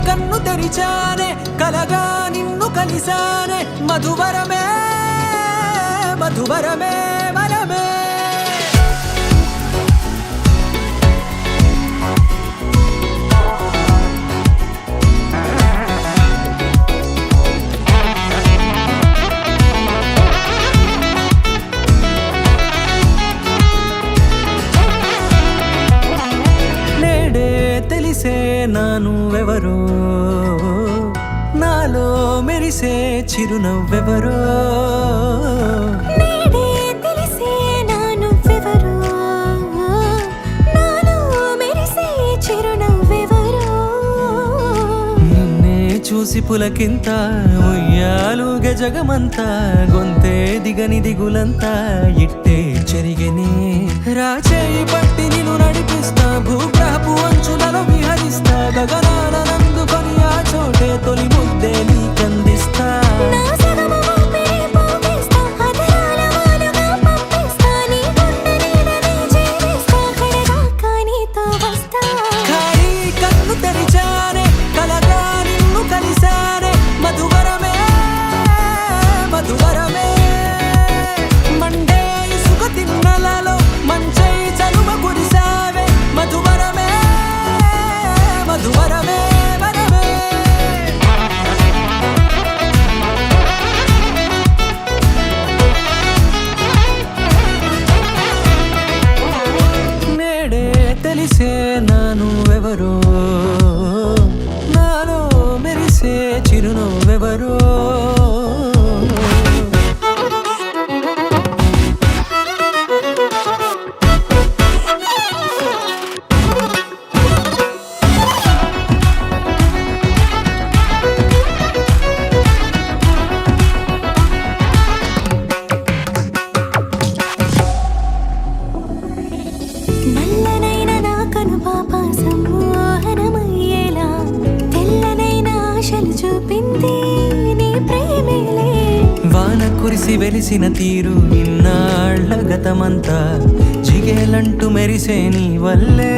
కన్ను తెరిచానే కలగా నిన్ను కలిసానే మధువరమే మధువరమే వరమే తెలిసే నానువెవరో నాలో మెరిసే చిరునవ్వెవరో నేడే తెలిసే నానువెవరో నాలో మెరిసే చిరునవ్వెవరో నిన్నే చూసి పులకింత ఉయ్యాలుగ జగమంతా గొంతే దిగని దిగులంతా ఇట్టే చెరిగనే రాచేయి పట్టి నిన్ను నడిపిస్తా భూగ్రహపు అంచులలో విహరిస్తా గగనానందుకొని ఆ చోటే తొలి ముద్దే నీకందిస్తా నా సగము ఊపిరి పోగిస్తా అధరాల వాలుగా పంపిస్తా నీ గుండె నీడనే జీవిస్తా కడదాకా నీతో వస్తా ఖాళీ కన్ను తెరిచానే కలగా నిన్ను కలిసానే మధువరమే మధువరమే మండే ఇసుక తిన్నలలో మంచై చలువ కురిసావే మధువరమే మధువరమే వరమే నేడే తెలిసే నానువెవరో నాలో మెరిసే చిరునవ్వెవరో నల్లనైన నా కనుపాప సమ్మోహనమయ్యేలా తెల్లనైన ఆశలు చూపింది నీ ప్రేమేలే వాన కురిసి వెలిసిన తీరు ఇన్నాళ్ల గతమంతా జిగేలంటూ మెరిసే నీ వల్లే